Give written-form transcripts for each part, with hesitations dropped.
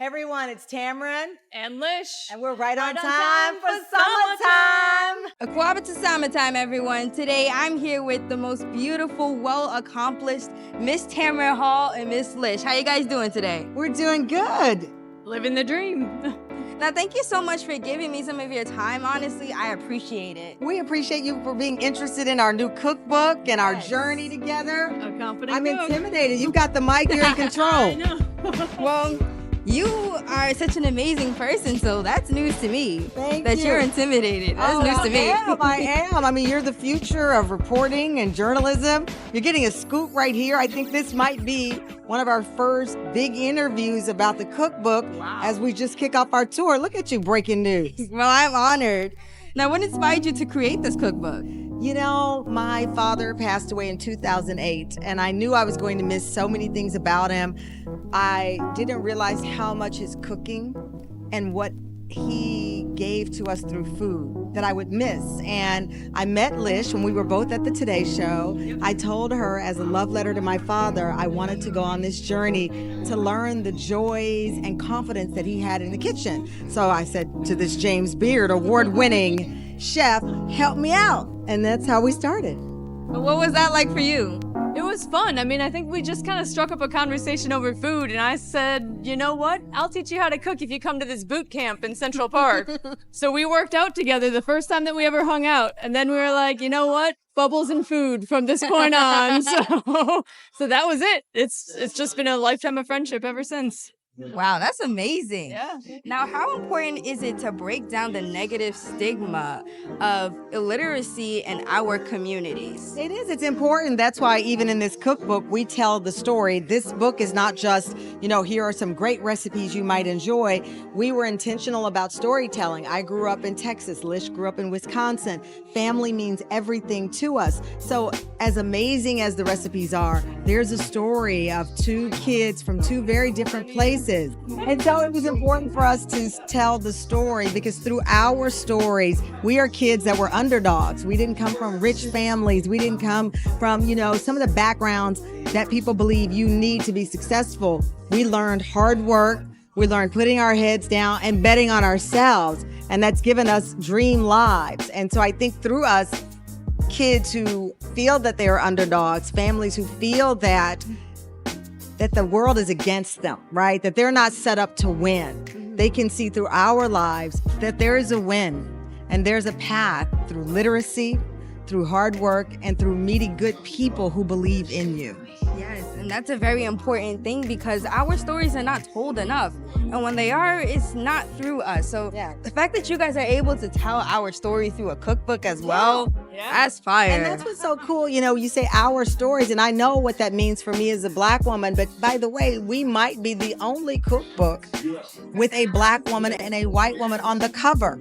Hey everyone, it's Tamron. And Lish. And we're right on time for summertime. Aquaba to summertime, everyone. Today I'm here with the most beautiful, well-accomplished Miss Tamron Hall and Miss Lish. How you guys doing today? We're doing good. Living the dream. Now, thank you so much for giving me some of your time. Honestly, I appreciate it. We appreciate you for being interested in our new cookbook and our journey together. A confident I'm cook. intimidated. You've got the mic, you're in control. I know. Well, you are such an amazing person, so that's news to me. Thank that you. You're intimidated. That's news to me. I am. I mean, you're the future of reporting and journalism. You're getting a scoop right here. I think this might be one of our first big interviews about the cookbook as we just kick off our tour. Look at you, breaking news. Well, I'm honored. Now, what inspired you to create this cookbook? You know, my father passed away in 2008, and I knew I was going to miss so many things about him. I didn't realize how much his cooking and what he gave to us through food that I would miss. And I met Lish when we were both at the Today Show. I told her as a love letter to my father, I wanted to go on this journey to learn the joys and confidence that he had in the kitchen. So I said to this James Beard award-winning chef, help me out. And that's how we started. What was that like for you? It was fun. I mean, I think we just kind of struck up a conversation over food, and I said, you know what? I'll teach you how to cook if you come to this boot camp in Central Park. So we worked out together the first time that we ever hung out, and then we were like, you know what? Bubbles and food from this point on. So that was it. It's just been a lifetime of friendship ever since. Wow, that's amazing. Yeah. Now, how important is it to break down the negative stigma of illiteracy in our communities? It is. It's important. That's why even in this cookbook, we tell the story. This book is not just, here are some great recipes you might enjoy. We were intentional about storytelling. I grew up in Texas. Lish grew up in Wisconsin. Family means everything to us. So as amazing as the recipes are, there's a story of two kids from two very different places. And so it was important for us to tell the story because through our stories, we are kids that were underdogs. We didn't come from rich families. We didn't come from, some of the backgrounds that people believe you need to be successful. We learned hard work. We learned putting our heads down and betting on ourselves. And that's given us dream lives. And so I think through us, kids who feel that they are underdogs, families who feel that the world is against them, right? That they're not set up to win. They can see through our lives that there is a win and there's a path through literacy, through hard work, and through meeting good people who believe in you. Yes, and that's a very important thing because our stories are not told enough. And when they are, it's not through us. So the fact that you guys are able to tell our story through a cookbook as well, that's fire. And that's what's so cool. You say our stories, and I know what that means for me as a Black woman. But by the way, we might be the only cookbook with a Black woman and a white woman on the cover.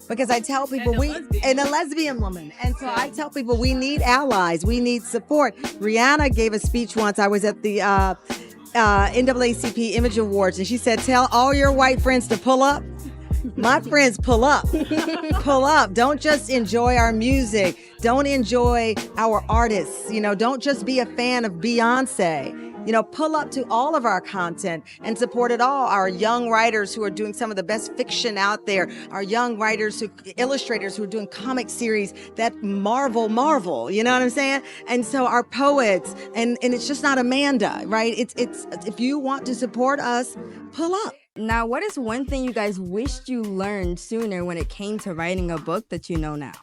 Because I tell people and a lesbian woman. And so I tell people we need allies. We need support. Rihanna gave a speech once. I was at the NAACP Image Awards, and she said, tell all your white friends to pull up. My friends, pull up. Pull up. Don't just enjoy our music. Don't enjoy our artists. Don't just be a fan of Beyonce. Pull up to all of our content and support it all. Our young writers who are doing some of the best fiction out there. Our young illustrators who are doing comic series that marvel. You know what I'm saying? And so our poets, and it's just not Amanda, right? It's if you want to support us, pull up. Now, what is one thing you guys wished you learned sooner when it came to writing a book that you know now?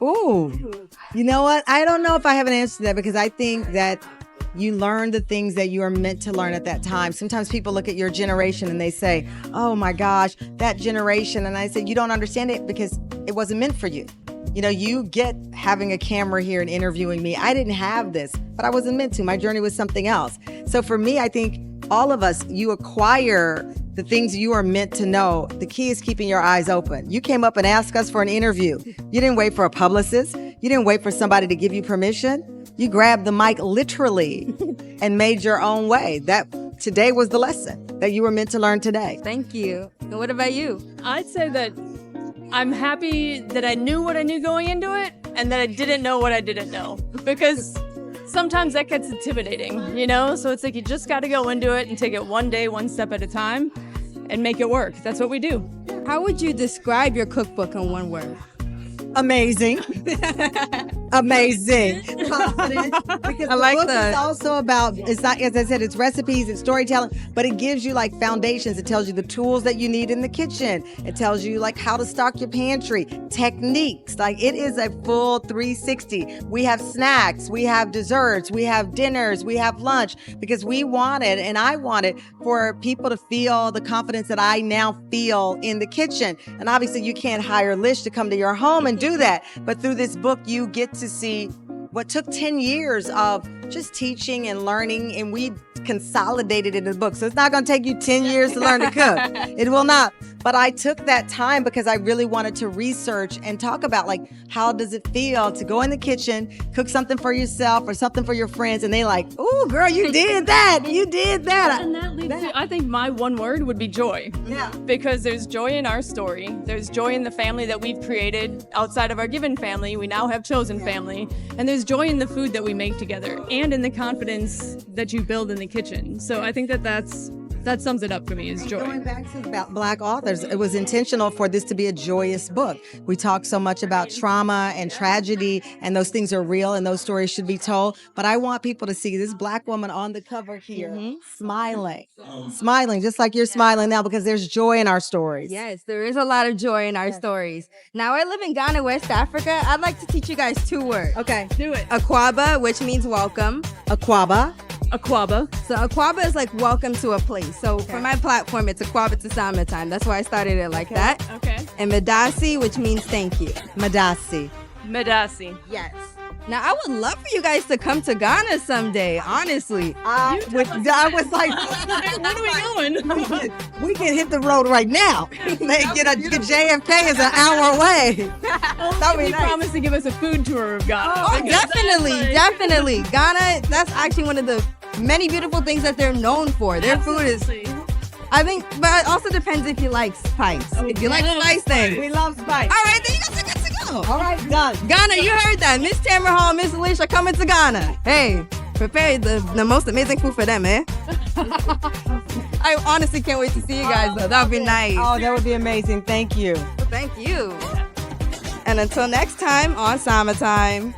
Ooh, you know what? I don't know if I have an answer to that because I think that you learn the things that you are meant to learn at that time. Sometimes people look at your generation and they say, oh my gosh, that generation. And I said, you don't understand it because it wasn't meant for you. You get having a camera here and interviewing me. I didn't have this, but I wasn't meant to. My journey was something else. So for me, I think all of us, you acquire the things you are meant to know. The key is keeping your eyes open. You came up and asked us for an interview. You didn't wait for a publicist. You didn't wait for somebody to give you permission. You grabbed the mic literally and made your own way. That today was the lesson that you were meant to learn today. Thank you. And what about you? I'd say that I'm happy that I knew what I knew going into it and that I didn't know what I didn't know. Because sometimes that gets intimidating, you know? So it's like you just got to go into it and take it one day, one step at a time and make it work. That's what we do. How would you describe your cookbook in one word? Amazing. Amazing. Confident. Because I like the book that. is also about, it's not, as I said, it's recipes, it's storytelling, but it gives you like foundations. It tells you the tools that you need in the kitchen. It tells you like how to stock your pantry, techniques. Like it is a full 360. We have snacks, we have desserts, we have dinners, we have lunch, because we wanted, and I wanted for people to feel the confidence that I now feel in the kitchen. And obviously you can't hire Lish to come to your home and do that. But through this book, you get to see what took 10 years of just teaching and learning, and we consolidated it in the book. So it's not going to take you 10 years to learn to cook. It will not. But I took that time because I really wanted to research and talk about like, how does it feel to go in the kitchen, cook something for yourself or something for your friends, and they like, "Ooh, girl, you did that. You did that." And that leads to, I think my one word would be joy. Yeah. Because there's joy in our story. There's joy in the family that we've created outside of our given family. We now have chosen family. And there's joy in the food that we make together and in the confidence that you build in the kitchen. So I think that sums it up for me, is joy. Going back to about Black authors, it was intentional for this to be a joyous book. We talk so much about trauma and tragedy, and those things are real and those stories should be told. But I want people to see this Black woman on the cover here, smiling, just like you're smiling now, because there's joy in our stories. Yes, there is a lot of joy in our stories. Now, I live in Ghana, West Africa. I'd like to teach you guys 2 words. Okay. Do it. Akwaba, which means welcome. Akwaba. Akwaba. So Akwaba is like welcome to a place. So for my platform, it's Akwaba to summertime. That's why I started it like that. Okay. And Medasi, which means thank you. Madasi. Medasi. Yes. Now, I would love for you guys to come to Ghana someday, honestly. I was like, When are we going? we can hit the road right now. Get JFK is an hour away. That'd be You nice. promised to give us a food tour of Ghana. Oh, definitely. Ghana, that's actually one of the many beautiful things that they're known for. Their food is, I think, but it also depends if you like spice. If you like spice, then. We love spice. All right, then you guys are good to go. All right, done. Ghana, you heard that. Miss Tamron, Miss Lish are coming to Ghana. Hey, prepare the most amazing food for them, eh? I honestly can't wait to see you guys, though. That would be nice. Oh, that would be amazing. Thank you. Thank you. And until next time on Summertime.